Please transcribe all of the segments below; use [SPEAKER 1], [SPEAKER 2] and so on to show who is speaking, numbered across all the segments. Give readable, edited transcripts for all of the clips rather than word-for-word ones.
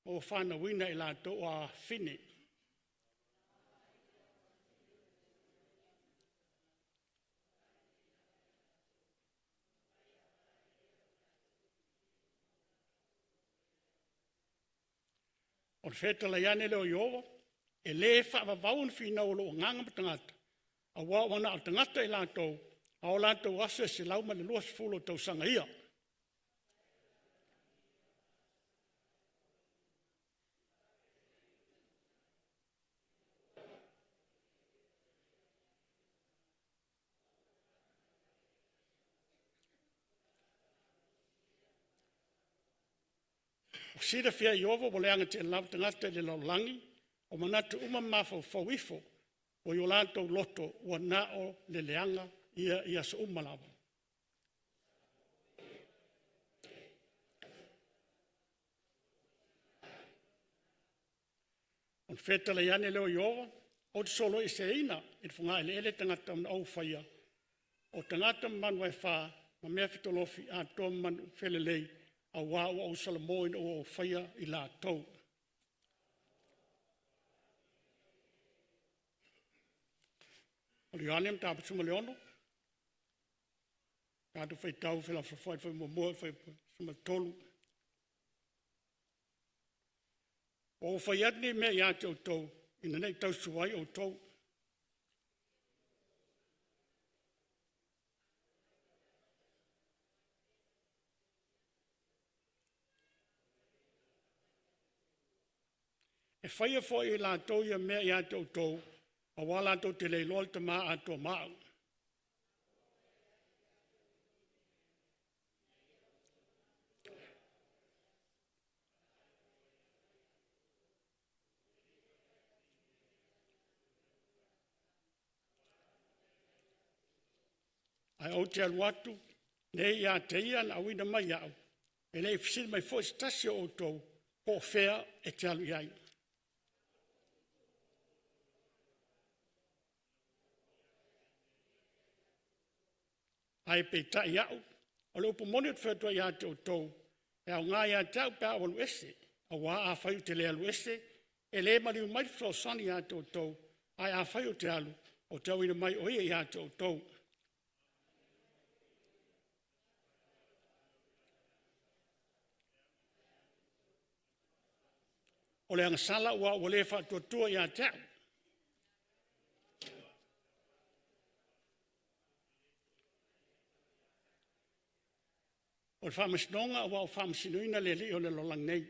[SPEAKER 1] o whana wina I lātou a whine. O whetala iane leo Iowa, e le whaavaun whina o loo nganga matangata. A wana o tangata I lātou, a o lātou asa se lauma le luas fulo tau sanga ia. O sira fia Iowa o leanga te lau tangata le laulangi, o manatu umamafo fawifo, o i o lātou loto ua nao le leanga ia sa umalawa. O whetala iane leo Iowa, o te solo I se ina, I whunga ele tangata mna au whaia, o tangata manu e wha, ma mea fitolofi a tō manu whelelei, a wā o salamoin o whaia I lātou. O rianem tā pasuma leono, tātou whai tau whila whawhai whai mua whai suma tolu. O whai atni mea ia te o tau, ina nei tau suwai o tau. E whaia fwoi I lātou ia mea ia te o tau, a wā lātou te leilol te maa a tō maa. Ai au te aluatu, ne ia te ia na awina mai au, e le fisil mai fwoi stasi o tau, ko whea e te alu iai. Ai pe tai iau, o le upo moni o te whetua ia te o tau, e au ngā ia te au pēa o alu ese, a wā a whaiu te le alu ese, e le mariu mai whao sani ia te o tau, ai a whaiu te alu, o te awina mai o ia te o tau. O le angasala ua o le whatuatua ia te au. O le whamasinonga ua o whamasinuina le li o le lolang nei.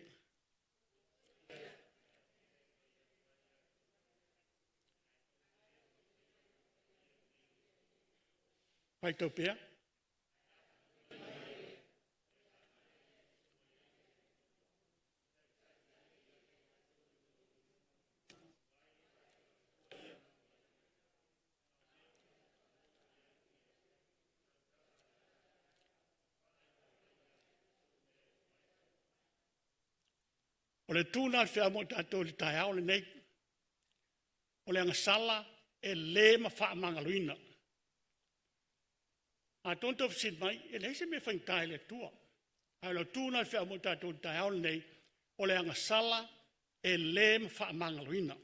[SPEAKER 1] Pai tau pēa. O le tūna al whea mo tātou le tai au le nei. O le angasala e le ma wha mangaluina. A tonto fisid mai, e le se me whaintai le tua. A le tūna al whea mo tātou le tai au le nei. O le angasala e le ma wha mangaluina.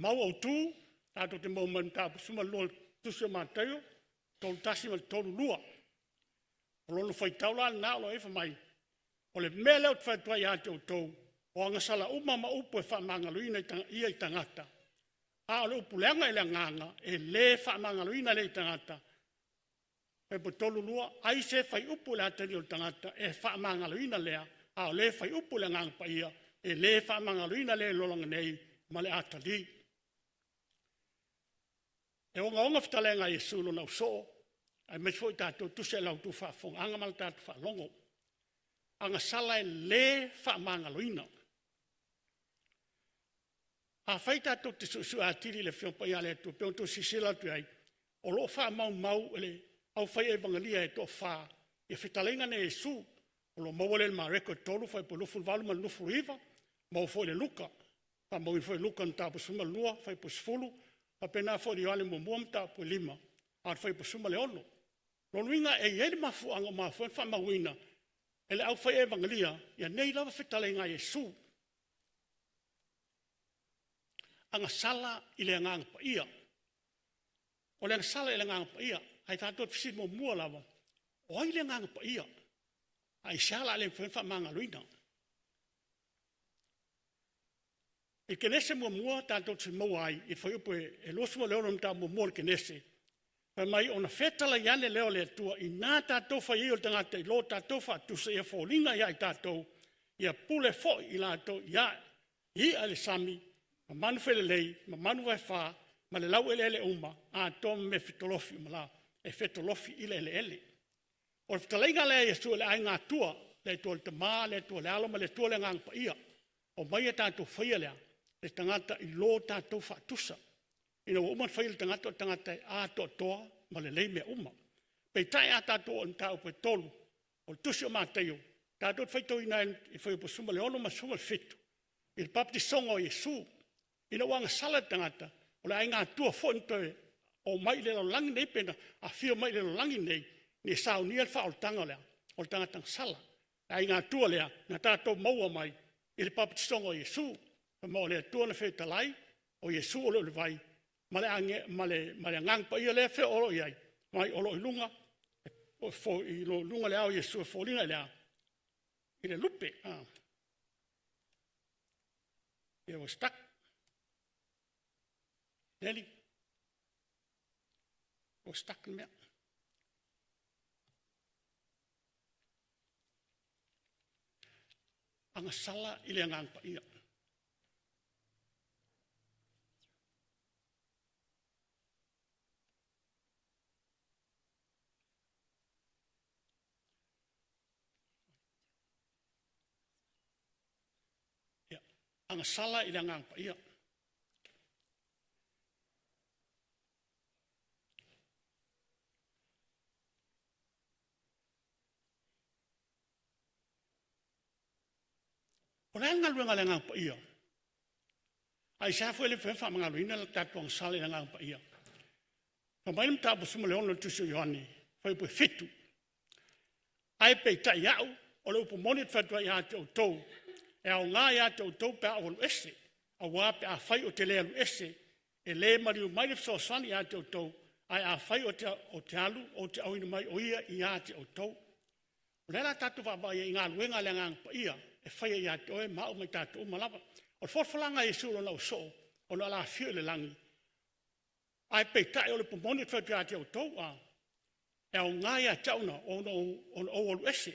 [SPEAKER 1] Mau au tū, tātou te mau man tāpu suma lua tusu mātaio, tolu tasi ma tolu lua. O lono whaitaula na o lo efa mai. O le mele o te whaitua ia te o tau, o angasala umama upu e whamangaluina ia I tangata. A o le upu leanga I le nganga, e le whamangaluina le I tangata. E po tolu lua, ai se whai upu le atari o tangata, e whamangaluina lea, a o le whai upu le nganga pa ia, e le whamangaluina le lolanga nei, ma le atari. E onga whatalenga I sulo na uso, ai me fo tātou tuse lau tu whaafonga, anga mal tātou whaalongo. Anga sala e le whaamangaloina. A whai tātou te su atiri le whiompa ia le tu, peon tu sisila tu ai, o lo wha mau ele, au whai e vangalia e to wha, e whitalenga ne e su, o lo mawale ma rekord tolu, whai po lufu walu ma lufu riva, mau fo le luka, pa mau I fo luka nta po suma lua, whai po sfulu, pa pena fo di wale mo muamta po lima, a whai po suma le ono. Lo nuinga e yedi mafu anga mafu, e wha mawina, ele au fai evangelia, ia nei lava fetale ngā Yesu. Anga sala i le ngang pa ia. O le sala i le ngang pa ia, ai tātou fisi mo mua lava. O i le ngang pa ia. Ai sala le whenwha manga luina. I kenese mua tātou te mua ai, i whai upo e losua leo nam tā mua le kenese. Pai mai ona fetala iane leo le atua, i nā tātou whai eo tangata i lo tātou whatusa ia fōlinga ia i tātou, ia pule fo i lātou, ia i ale sami, ma manu whele lei, ma manu vai whā, ma le lau ele uma, a tō me fitolofi ma la, e fitolofi ile ele. O le fitalenga le Yesu le ai ngā tua, le tua le tamā, le tua le aloma, le tua le ngang pa ia, o mai e tātou whaia lea, le tangata i lo tātou whatusa. Ina uman whaile tangata a toa, ma le leimea uma. Pei tai a tātou on tāu pe tolu, o tusi o māteo, tātou whaitau ina i whai upo suma le ono ma suma le fitu. I le papti songa o Yesu, ina wanga sala tangata, o le ai ngā tua whontoe, o mai le lo langi nei pena, a whio mai le lo langi nei, ni Sauniga le wha o tanga lea, o tangata sala. Ai ngā tua lea, na tātou maua mai, i le papti songa o Yesu, ma o le tua na whai talai, o Yesu o le vai, male ngang pa ia le fe oro iai mai olo ilunga o fo i lo lunga le au Yesu fo linga le i le lupe it was stuck Nelly was stuck in me anga sala i le ngang pa ia anga sala i le ngang pa ia. O le ngaluenga le ngang pa ia. Ai sa fo le whenwha mga luina le tatuang sala i le ngang pa ia. Ma mai mta po suma leono tusu Ioani, fai po fitu. Ai pe ta iau, o le upo monit fatua ia te o tou, e au ngā ia te o tau pe au ese, a wā pe a whai o te lea lu ese, e le mariu mai le fso sani ia te o tau, ai a whai o te alu, o te au ina mai o ia i a te o tau. O le la tatu whapai i ngā luenga le ngang pa ia, e whai ia te oe mao mai tatu umalawa. O le forfalanga e suro na uso, o na la fio le langi. Ai pe tai o le pomoni whatu ia te o tau a, e au ngā ia tauna o o lu ese,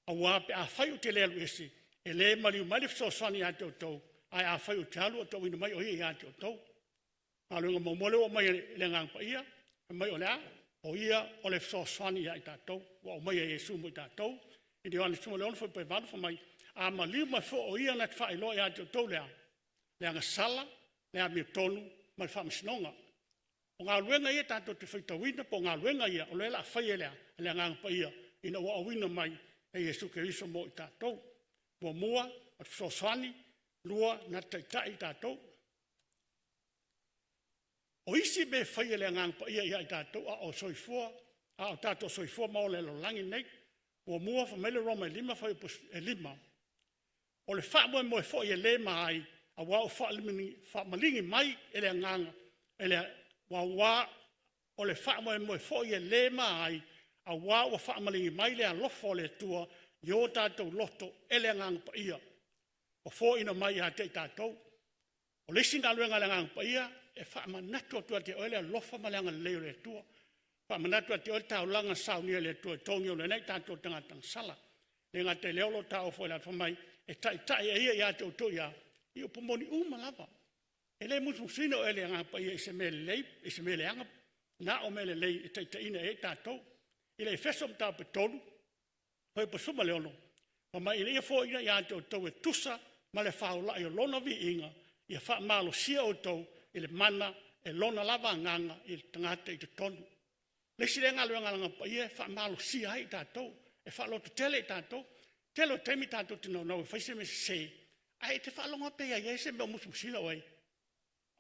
[SPEAKER 1] a wā pe a whai o te lea lu ese, e le mariu mai so sani a te o tau, ai a whai o te alu o tau ina mai o ia te o tau. Ngā runga maumole o mai le ngang pa ia, mai o lea, o ia o le so sani a i tātou, o mai e Yesu mo i tātou, i te wane suma leona whai pai vanu wha mai, a maliu mai fo o ia na te whai loa a te o tau lea, lea nga sala, lea mi tonu, mai wha masinonga. O ngā luenga ia tātou te whaitawina, po ngā luenga ia, o le la whai e lea ngang pa ia, ina wa awina mai e Yesu ke iso mo i tātou. Mua, at sosani, lua, na taitai tātou. O isi me whaia le ngang pa ia i tātou, a o soifua, a o tātou soifua mao le lo langi nei, o mua fa mele roma e lima whai e lima. O le wha moe moe fo i e le mai, a wau wha malingi mai e le nganga, e le wā, o le wha moe fo i e le mai, a wau wha malingi mai le a lofo le tua, yo tātou loto ele ngang pa ia. O fō ina mai a te tātou. O lesi ngā luenga le ngang pa ia, e whaamanatu atua te oele a lofa malanga leo le tua. Whaamanatu a te oele tau langa Sauniga le tua, tongi o le nei tātou tangatang sala. Le ngā te leo lo tau fo ila whamai, e tai e ia ia te o to ia, i o pomoni umalava. E le musmusino ele ngang pa ia, i se mele lei, i se mele anga, na o mele lei, e tai ina e tātou. I le fesom tau pe tolu, hoi pa suma leono. Ma mai ia fo ina ia te o tau e tusa, ma le whaula i o lona vi inga, i a wha malo sia o tau, i le mana, e lona lava nganga, i le tangata i te tonu. Le si le ngalo nganga pa ia, wha malo sia ai tātou, e wha loto tele i tātou, telo temi tātou tino nau, e whaise me se, ai te wha longa pe ia, ia se mea musu musina oi,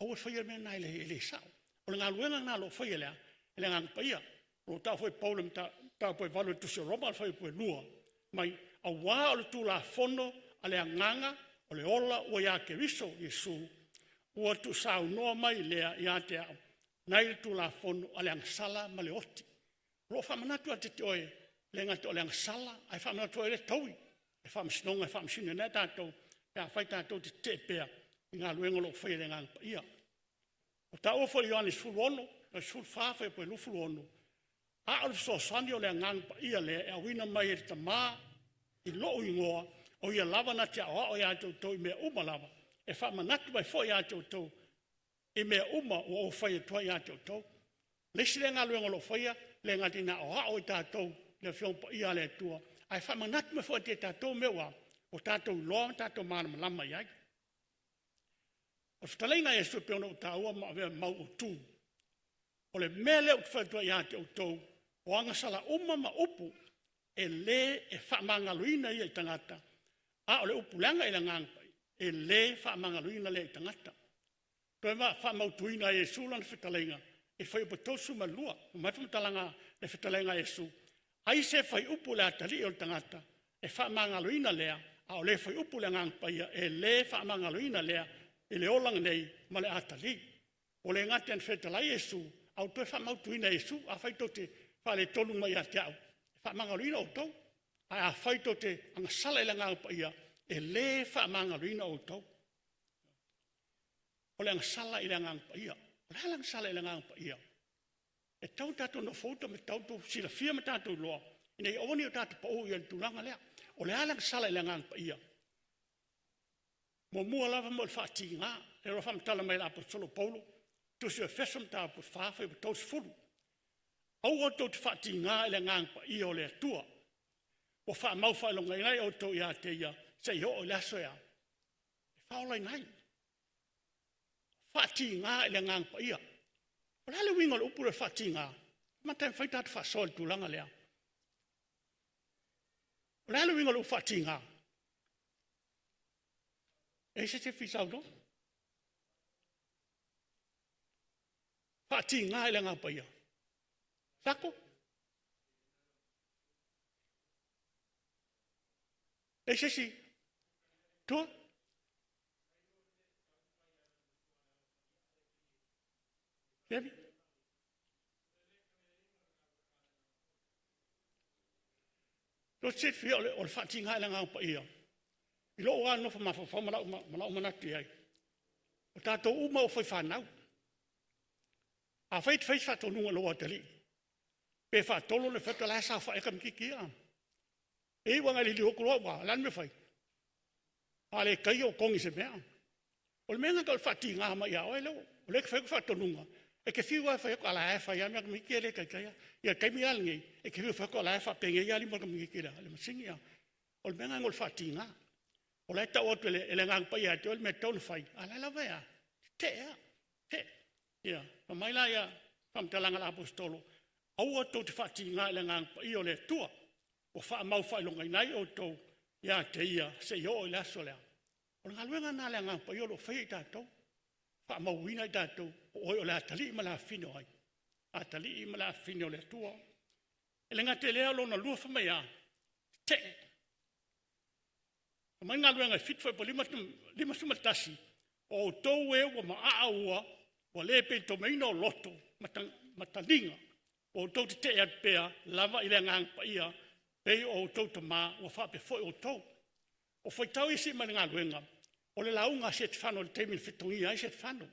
[SPEAKER 1] au e whaia mea nai le sao. O le ngalo ngalo whaia lea, e le nganga pa ia, o tau fwoi paulem tau poi valu tusi o roma, fai poi lua, mai a wā o le tūla fono a le anganga o le ola o ia ke riso Yesu ua tu sau noa mai lea ia te au nai le tūla fono a le angasala ma le oti lo whamanatu a te te oe le ngata o le angasala ai whamanatu e le taui e whamasinonga e whamasino nea tātou pia whai tātou te pea i ngā luenga lo whai le ngāngpa ia o tā ofo i Ioannis fuluono na sulu whawhai po e lufuluono a o le sosani o le ngāngpa ia le e awina mai e ta mā i loo ingoa o ia lava na te awa o ia tau i mea uma lava e whamanatu mai fo ia tau i mea uma o whai e tua ia tau lesi le ngā luenga lo whaia le ngati na o i tātou le whiompa ia le tua ai whamanatu mai fo te tātou mewa o tātou loa tātou mana malama iai o whataleina e su peona o tāua ma avea mau o tū o le mele o whaitua ia tau o angasala uma ma upu e le e whamangaluina ia i tangata a o le upu langa i la ngangpa e le whamangaluina le i tangata toi ma whamautuina e su lana whetaleina e whai upa tosu ma lua o maifumatalanga le whetaleina e su ai se whai upu le atali o le tangata e whamangaluina lea a o le whai upu le ngangpa ia e le whamangaluina lea e le olanga nei ma le atali o le ngati an whetalai e su au toi whamautuina e su a whai tote whale tonu mai a te au whamangaluina o tau ai a whai tote anga sala i le ngangpa ia e le whamangaluina o tau o le anga sala i le ngangpa ia o le anga sala i le ngangpa ia e tau tātou no fauta me tau tau sila fia me tātou loa ina i oni o tātou pa o i an tūlanga lea o le anga sala i le ngangpa ia mo mua lava mo le whaati ngā e roa whamatala mai la apostolo Paulo tu si o fesam tā po whawhai po tau sifuru au o tau te whaati ngā i le ngangpa ia o le atua o wha mau whailonga inai o tau ia te ia se i ho o le aso ia e whaolai nai whaati ngā i le ngangpa ia o le ale winga le upu le whaati ngā matai whai tātu whaasol tūlanga lea o le ale winga le whaati ngā e se te whisau no whaati ngā i le ngangpa ia sako e se si tua Debbie? Lo sit fia o le whaati ngā i le ngangpa ia I lo oa no ma fa ma la manati ai. O tātou uma o whai whanau. A whai te whai whato nunga loa tali. Pe whatolo le whata la sa whae kam kiki a. E wanga li hoko loa wa, lan me whai. A le kai o kongi se mea. O le mea ka whati ngā ma ia oe leo. O le ke whai whato nunga. E ke whiua whai ko ala e whai a mea ka miki ele kai kai a. Ia kai mi alingi. E ke whiua whai ko ala e whai penge ia lima ka miki ele. Le masingi a. O le mea ngol whati ngā. O le tau otu ele ngangpa ia te ole me tonu whai. Ala la wea. Te ea. Te. Ia. Ma mai la ia. Whamtalanga la apostolo. Au atu te whati ngā ele ngangpa ia ole tua. O wha mau whai longa inai o tau. Ia te ia. Se i o le aso lea. O le ngaluenga nā le ngangpa ia lo whai i tātou. Wha mau wina i tātou. O oi o le atali ima la whino ai. Atali ima la whino le tua. Ele ngate lea lo na lua whamai a. Te ea. Mai ngā luenga fit foi po lima sumatasi o tau e wa maa ua wa lepe to meino loto matalinga o tau te ea pea lava i le ngangpa ia pei o tau ta maa wa whape foi o tau o foi tau isi mai ngā luenga o le launga set whano le teimin fitongi ai set whano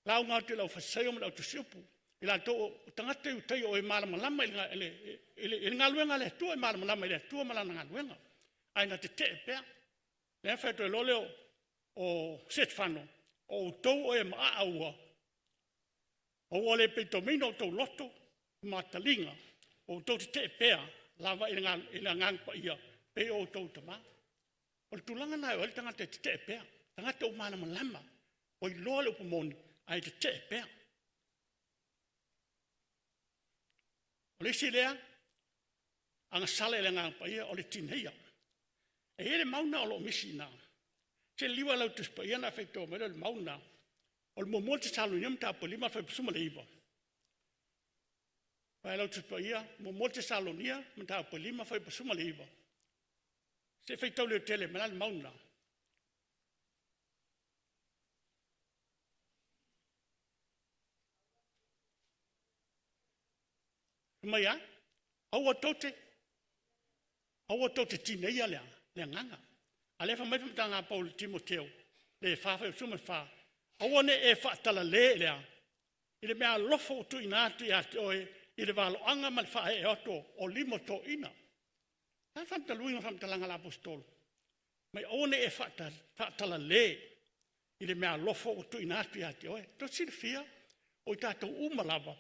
[SPEAKER 1] launga te lau whaseo ma lau tu siupu i la tau o tangata u tei o e malama lama i ngā luenga le tua e malama lama i le tua malana ngā luenga aina te te pea. Lea whaeto e loleo o set whano. O tau o e maa aua. O ole pe to mino o tau loto. Matalinga. O tau te te pea. Lava i la ngangpa ia. Pe o tau tama. O le tulanga nai o le tangata te te pea. Tangata o mana malama. O i loa le upamoni. Ai te te pea. O le si lea. Anga sale le ngangpa ia. O le tinheia. E ele mauna o lo misi nā. Se liwa lau tuspa ia na whaito mera le mauna. O le momo te salo niam ta pa lima whai pasuma le iwa. Whai lau tuspa ia, momo te salo nia, ma ta pa lima whai pasuma le iwa. Se feitau le tele malal mauna. Mai a, aua tote tinei le nganga. Ale fa mai tanga Paul Timoteo, le fa suma fa. Aua ne e fa tala le ile mea lofo tu inatu ya toe, ile valo anga mal fa e oto, o limo to ina. Ha fam taluinga fam talanga la apostol. Mai one e fa tala le, ile mea lofo tu inatu ya toe. To sir fia, o tato umalava,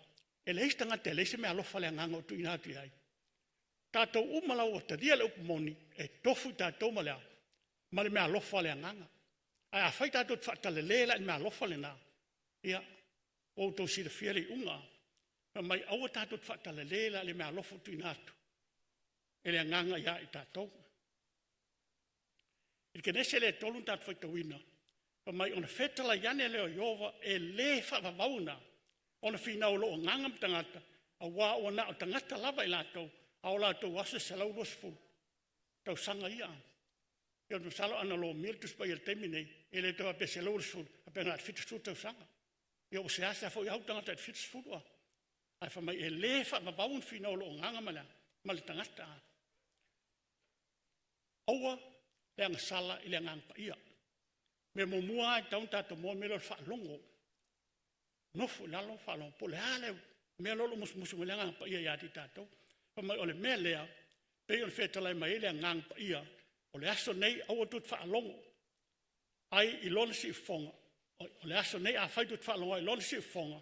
[SPEAKER 1] e le istanga te le se mea lofa le nganga tu inatu ya. Tato umalawa o te dia le upmoni, e tofu tato malea, ma le mea lofa le nganga. Ai a fai tato fa tala le la mea lofa le na. Ia, o to sir fia le unga. Mai awa tato fa tala le la le mea lofa tu inatu. Ele nganga ya i tato. Il ke nese le tolun tato fai tawina. Mai ona fetala yane leo yova e le fa vavauna. Ona fina o loo nganga mtangata. A wa o na o tangata lava i lato. A o lato wasa salau rosfu. Tau sanga ia. Ia no salo ana lo miltus pa il temine. Ele te wa pe salau rosfu. A pe ngat fitus tau sanga. Ia o se asa fo i hau tangata et fitus futua. Ai fa mai e le fa vavaun fina o loo nganga mala. Mali tangata. Aua, le anga sala ile anga pa ia. Me mo mua ai taun tato mo me lo fa longo. No fu lalo fa longo. Po le ale, me lo musu le anga pa ia ya ti tato. Pa mai ole me lea, pe on feta lai mai ile anga pa ia. Ole aso nei aua tut fa longo. Ai ilona si fonga. Ole aso nei a fai tut fa longo ilona si fonga.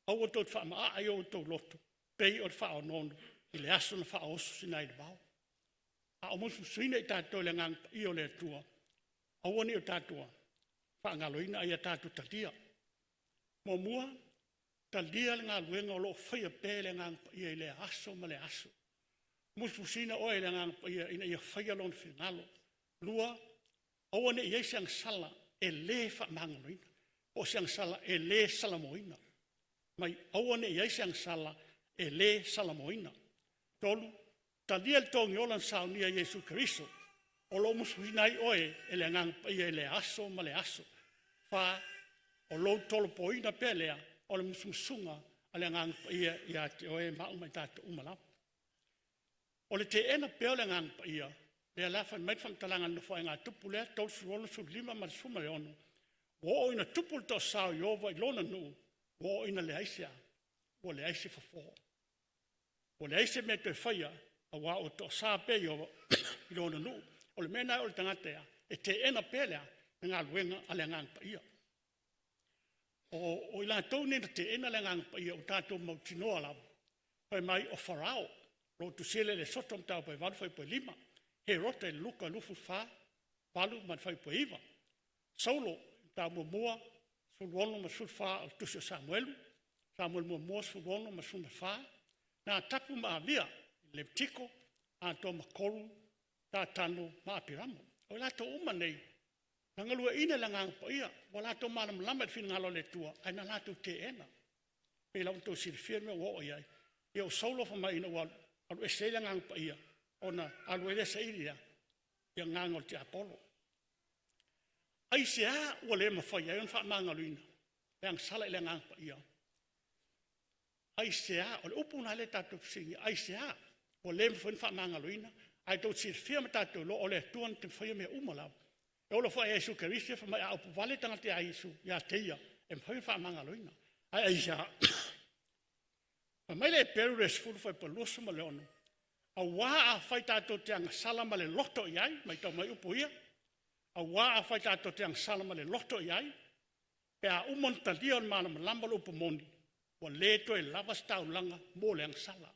[SPEAKER 1] Aua tut fa ma ai o to loto. Pe on fa nono. Ile aso na fa osu sinai de bao. A o musu suina i tātou le ngang i o le tua. A wani o tātua. Whaangaloina ai a tātou talia. Mo mua, talia le ngā luenga o lo whaia pē le ngang i le aso ma le aso. Musu suina o le ngang i ina i a whaia lon whinalo. Lua, a wani i eisiang sala e le whaangaloina. O siang sala e le salamoina. Mai a wani i eisiang sala e le salamoina. Tolu, talia le tongi olan Sauniga Yesu Kristo. O lo musuinai oe ele ngang ia ele aso ma le aso. Fa o lo tolo poina pelea o le musumusunga ale ngang ia te oe mau mai tata umala. O le te ena peo le ngang ia le alafa mai fam talanga no fa nga tupu le tol suolo su lima ma suma le ono. Wo ina tupu to sao yova i lona nu. Wo ina le aisia. Wo le aisia fafo. Wo le aisia me te faya a wa o to sa pe yo i lona nu. O le mena o le tangatea e te ena pelea ngā luenga ale ngang pa ia. O ila tau nena te ena le ngang pa ia o tātou mautinoa lawa. Pai mai o Farao, lo tu sele le sotom tau pai walu fai pai lima. He rota le luka lufu fa, walu man fai pai iwa. Saulo, tau mua, suluono ma sulfa o tusio Samuelu. Samuel mua suluono ma sulfa. Nā tapu ma avia, le tiko, a to makoru, tā tano ma apiramo. O la to uma nei, nanga lua ina la ngang pa ia, o la to manam lamet fin ngalo le tua, ai na la to te ena. Pe lau to sirfir me wo iai. Ia o saulo fa mai ina wal, alu e se la ngang pa ia, ona alu e le se iria, ia ngang o te Apollo. Ai se a ua le mawhai, ai on fa manga luina, le ang sala le ngang pa ia. Ai se a, o le upuna le tato psingi, ai se a, o le mawhai manga luina, ai tau sir fia ma tātou lo o le tuan te whaia mea umalau. E ola whaia Jesu Christi, wha mai a upu wale tanga te a Jesu, ia teia, e mwhai wha manga loina. Ai aisa. Ma mai le peru res furu whai pa luosu ma le ono. A wā a whai tātou te anga sala ma le loto iai, mai tau mai upu ia. A wā a whai tātou te anga sala ma le loto iai. Pe a umon talia on mana ma lambalo upu moni. Wa le to e lavas tau langa mo le anga sala.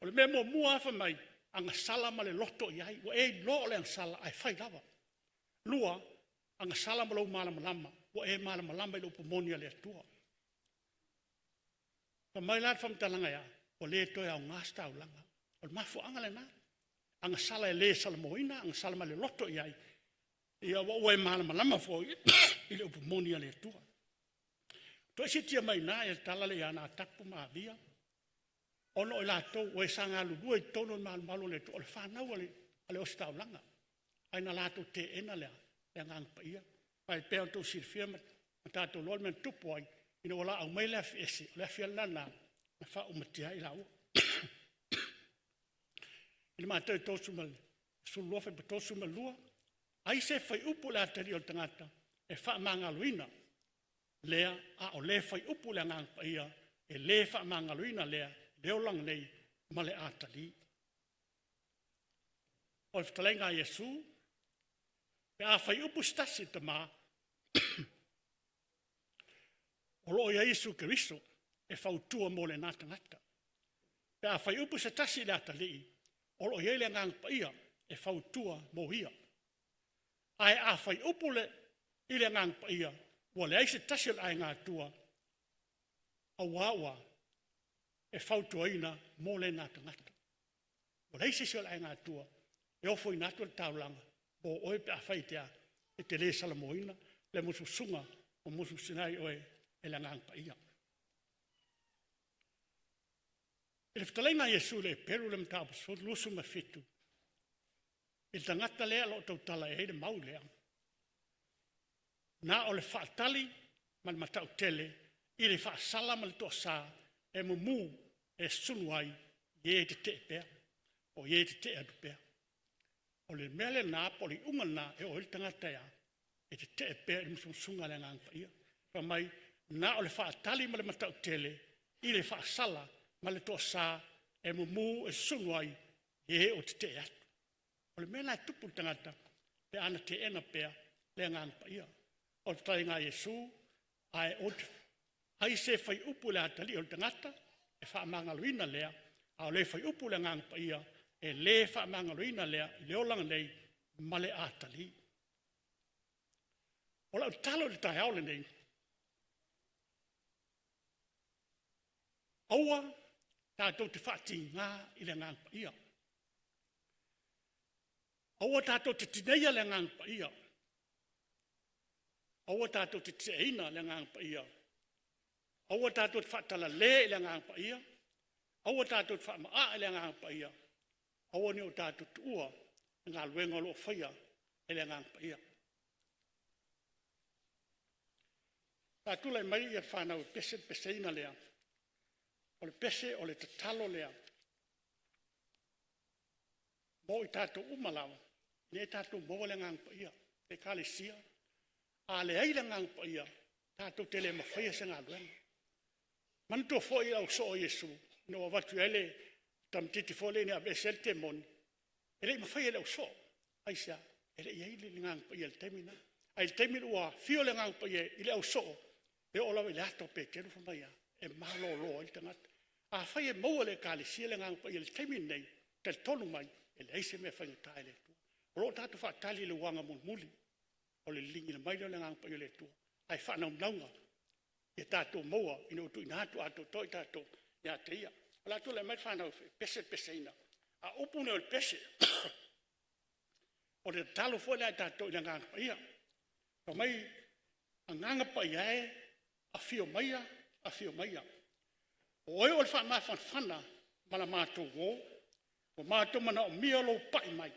[SPEAKER 1] O le mea mo mua wha mai, anga sala ma le loto iai, wa e lo le anga sala ai whai lava. Lua, anga sala ma lau malama, wa e malama i lupu moni a le atua. Pa mai lat wham talanga ia, wa le toi au ngasta au langa. O le mafu anga le na. Anga sala e le sala moina, anga sala ma le loto iai. Ia wa e malama fo i lupu moni a le atua. Toi si tia mai na, e tala le ana atapu ma avia. Ono o lato o e sanga lulu e tono malu le to o le whanau ale ale o stau langa. Ai na lato te ena lea, le ngang pa ia. Pai peo to sirfia ma tato lol men tupo ai, ina wala au mai lea fiesi, lea fia lana, na fa umatia i lau. Ina mātou i tōsu mal, suluofe pa tōsu mal lua, ai se fai upu lea tari o tangata, e wha mangaluina, lea a o le fai upu lea ngang pa ia, e le wha mangaluina lea, leo lang nei, male atali. O ftalenga Yesu, pe a fai upu stasi te maa, o loo ia Yesu Keriso, e fautua mo le nata ngata. Pe a fai upu stasi le atali, o loo ia le ngang pa ia, e fautua mo ia. Ai a fai upu le ile ngang pa ia, wa le aise tasi le ai ngā tua, a wawa, e fautua ina mo le nata ngata. Wa le aise se le ai ngā tua, e ofo ina atu le taulanga, o oe pe a fai tea, e te le salamoina, le musu sunga, o musu sinai oe, e le ngang pa ia. E le fitaleina Yesu le peru le mtapu, so lusu ma fitu. Il tangata lea lo tau tala e heide mau lea. Na o le whaatali, ma le matau tele, i le whaasala ma le toa sā, e mumu e sunuai, ye te te pea, o ye te te adu pea. O le mele nā, po le umana e o il tangata ea, e te te pea i musunga le ngang pa ia. Pa mai, na o le whaatali ma le matau tele, i le whaasala ma le toa sā, e mumu e sunuai, ye o te te atu. O le mena e tupu tangata, pe ana te ena pea, le ngang pa ia. O le tai ngā Yesu, ai ot, ai se fai upu le atali o le tangata, e wha mangaluina lea, a le fai upu le ngang pa ia, e le wha mangaluina lea, leo langa nei, male atali. O la talo le tai aole nei, aua, tātou te whaati ngā i le ngang pa ia. Aua tātou te tineia le ngang pa ia. Aua tātou te teina le ngang pa ia. Aua tātou te whaatala le le ngang pa ia. Aua tātou te whaamaa le ngang pa ia. Aua ni o tātou te ua ngā luenga lo whaia le ngang pa ia. Tātou lai mai ia whanau pese peseina lea. O le pese o le tatalo lea. Mo i tātou umalawa. Ne tātou mo le ngang pa ia, te kāle sia, a le ai le ngang pa ia, tātou te le mawhaia se ngā luenga. Manto fo i au so o Yesu, no watu ele, tam titi fo le ni a besel te mon, ele mawhaia le au so, aisa, ele i le ngang pa ia le temina, ai le temina ua fio le ngang pa ia, i le au so, e ola i le ato pe keru fa maia, e malo lo i tangata. A whaia maua le kāle sia le ngang pa ia le temina nei, te tonu mai, ele aise me whaia tae le tu. Ro tātou whaatali le wanga muli, o le lingi na maila le ngang pa le tua. Ai whanau naunga, e tātou moa, ina utu ina atu ato toi tātou, ia te ia. Ala tu le mai whanau pese ina. A upune o le pese, o le talo fo le tātou ina ngang pa ia. Pa mai, a nganga pa ia e, a fio maia. O oi o le wha whana, mana mātou wō, o mātou mana o mia lo pai mai.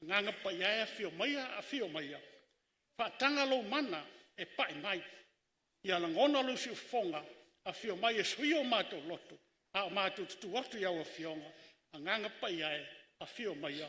[SPEAKER 1] Nganga pa ia a fio maia. Whaatanga lo mana e pai mai. Ia la ngona lo si ufonga a fio maia sui o mātou loto. A o mātou tutu atu iau a fionga. A nganga pa ia a fio maia.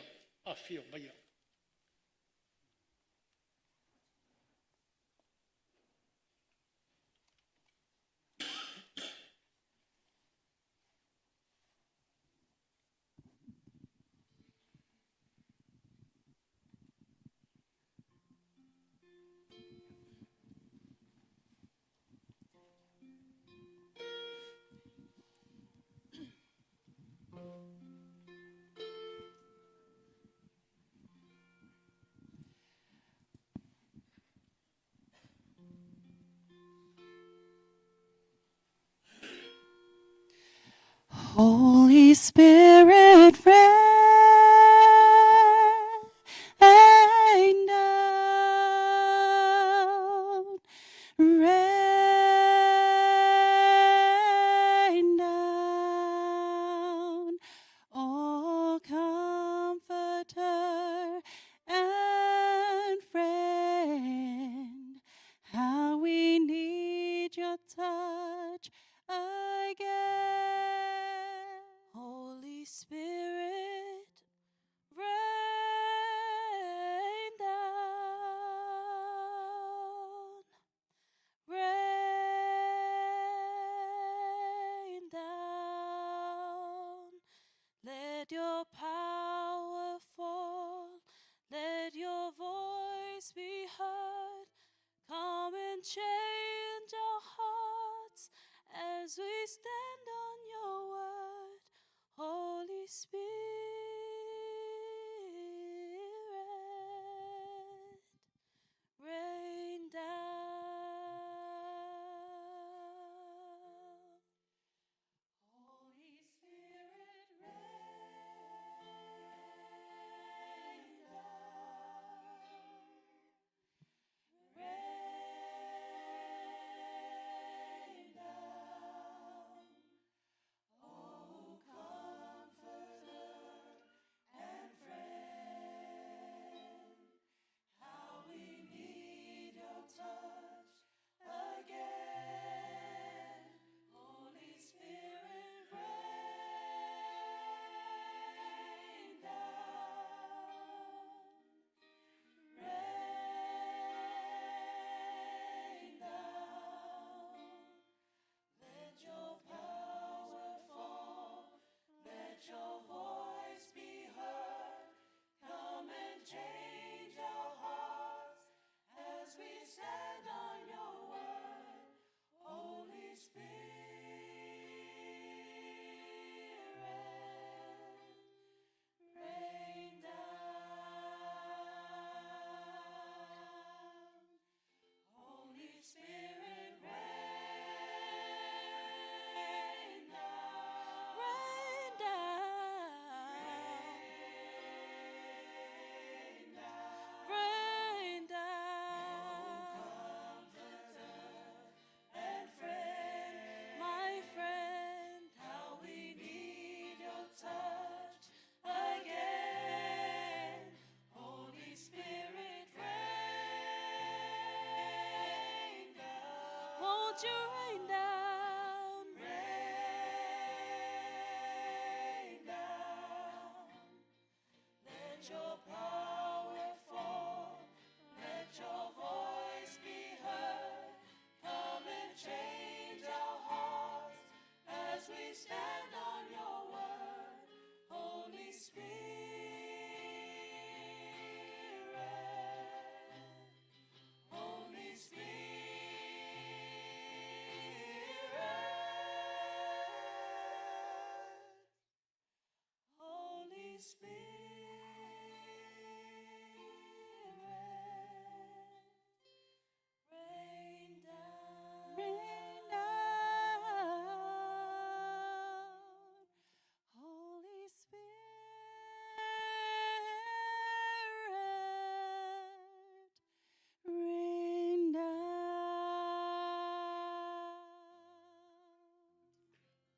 [SPEAKER 2] Holy Spirit, rain down, rain down, oh comforter.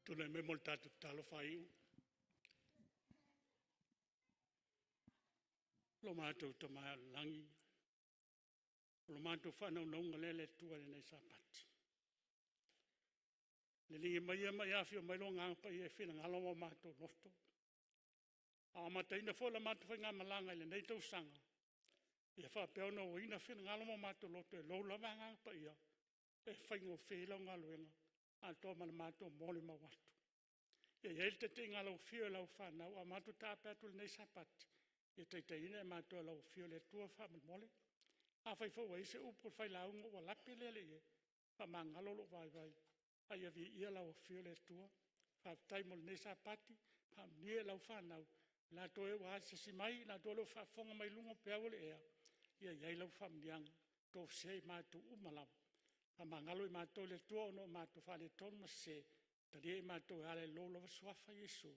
[SPEAKER 1] Tuna me mo tatu talo fai. Lo mātou ta mai langi. Lo mātou whanau naunga lele tua nei sapati. Le lingi mai awhio mai lo ngāpa i e whina ngalomo mātou loto. A mata ina whola mātou whai ngā malanga i le nei tau sanga. Ia whapeona o ina whina ngalomo mātou loto e lola wā ngāpa ia. E whaingo whelau ngā luenga. A tō mana mātou mole mawatu. Ia elte te ngā lau whio lau whanau. A mātou tāpētu le nei sapati. Ia teite ina e mātou lau whio le tua whaman mole. A whai whau e se upo Failauga o lapi lele e. Pa mangalolo vai vai. Ai avi ia lau whio le tua. Pa taimol nei sapati. Pa nie lau whanau. La toe wa se si mai. La toe lo whafonga mai lungo peawole ea. Ia iai lau whamniang. Tō sei mātou umalau. Pa mangalo i mātou le tua ono mātou whale tonu ma se. Tali e mātou e ale lolo wa suafa Yesu.